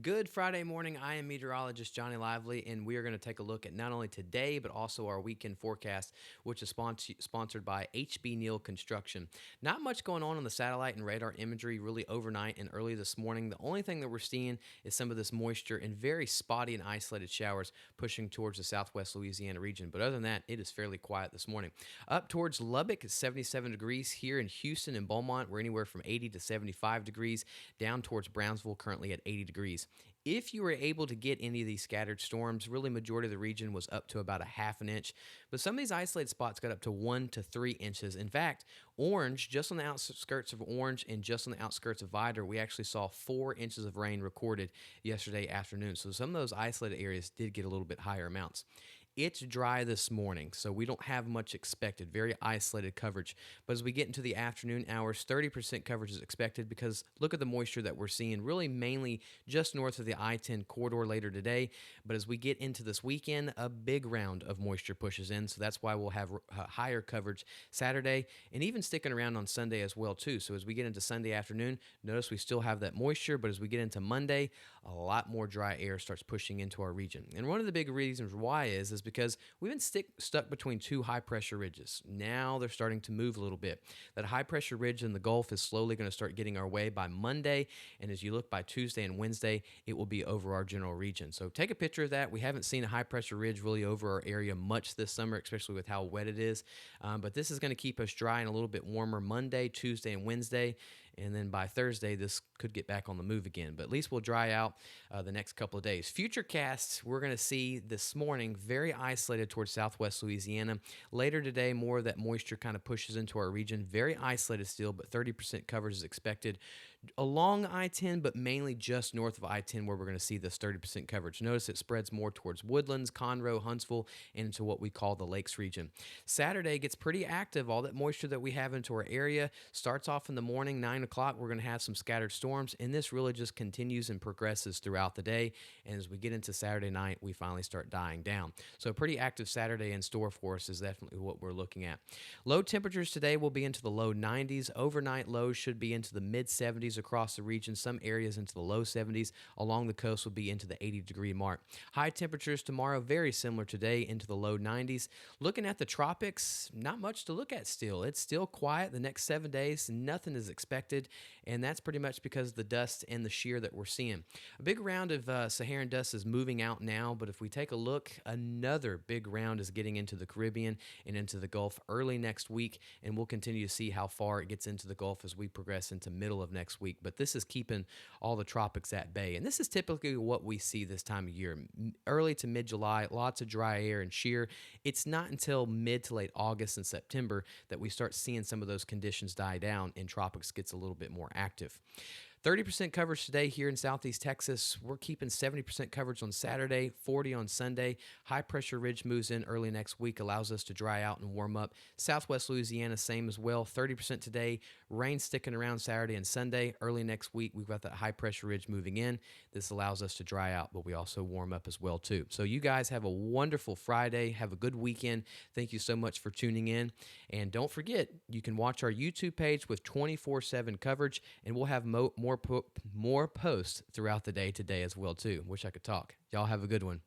Good Friday morning. I am meteorologist Johnny Lively, and we are going to take a look at not only today, but also our weekend forecast, which is sponsored by HB Neal Construction. Not much going on the satellite and radar imagery really overnight and early this morning. The only thing that we're seeing is some of this moisture and very spotty and isolated showers pushing towards the southwest Louisiana region. But other than that, it is fairly quiet this morning. Up towards Lubbock, it's 77 degrees. Here in Houston and Beaumont, we're anywhere from 80 to 75 degrees. Down towards Brownsville, currently at 80 degrees. If you were able to get any of these scattered storms, really majority of the region was up to about a half an inch, but some of these isolated spots got up to 1 to 3 inches. In fact, Orange, just on the outskirts of Orange and just on the outskirts of Vidor, we actually saw 4 inches of rain recorded yesterday afternoon. So some of those isolated areas did get a little bit higher amounts. It's dry this morning, so we don't have much expected, very isolated coverage. But as we get into the afternoon hours, 30% coverage is expected because look at the moisture that we're seeing, really mainly just north of the I-10 corridor later today. But as we get into this weekend, a big round of moisture pushes in, so that's why we'll have higher coverage Saturday and even sticking around on Sunday as well, too. So as we get into Sunday afternoon, notice we still have that moisture, but as we get into Monday, a lot more dry air starts pushing into our region. And one of the big reasons why is because we've been stuck between two high pressure ridges. Now they're starting to move a little bit. That high pressure ridge in the Gulf is slowly going to start getting our way by Monday. And as you look by Tuesday and Wednesday, it will be over our general region. So take a picture of that. We haven't seen a high pressure ridge really over our area much this summer, especially with how wet it is. But this is going to keep us dry and a little bit warmer Monday, Tuesday, and Wednesday. And then by Thursday, this could get back on the move again. But at least we'll dry out the next couple of days. Future casts, we're going to see this morning very isolated towards southwest Louisiana. Later today, more of that moisture kind of pushes into our region. Very isolated still, but 30% coverage is expected along I-10, but mainly just north of I-10 where we're going to see this 30% coverage. Notice it spreads more towards Woodlands, Conroe, Huntsville, and into what we call the Lakes region. Saturday gets pretty active. All that moisture that we have into our area starts off in the morning, 9 o'clock. We're going to have some scattered storms, and this really just continues and progresses throughout the day. And as we get into Saturday night, we finally start dying down. So a pretty active Saturday in store for us is definitely what we're looking at. Low temperatures today will be into the low 90s. Overnight lows should be into the mid 70s across the region. Some areas into the low 70s. Along the coast will be into the 80-degree mark. High temperatures tomorrow, very similar today, into the low 90s. Looking at the tropics, not much to look at still. It's still quiet the next 7 days. Nothing is expected, and that's pretty much because of the dust and the shear that we're seeing. A big round of Saharan dust is moving out now, but if we take a look, another big round is getting into the Caribbean and into the Gulf early next week, and we'll continue to see how far it gets into the Gulf as we progress into middle of next week. But this is keeping all the tropics at bay, and this is typically what we see this time of year. Early to mid-July, lots of dry air and shear. It's not until mid to late August and September that we start seeing some of those conditions die down and tropics gets a little bit more active. 30% coverage today here in southeast Texas. We're keeping 70% coverage on Saturday, 40 on Sunday. High pressure ridge moves in early next week, allows us to dry out and warm up. Southwest Louisiana, same as well. 30% today. Rain sticking around Saturday and Sunday. Early next week, we've got that high pressure ridge moving in. This allows us to dry out, but we also warm up as well too. So you guys have a wonderful Friday. Have a good weekend. Thank you so much for tuning in. And don't forget, you can watch our YouTube page with 24/7 coverage, and we'll have more posts throughout the day today as well too. Wish I could talk. Y'all have a good one.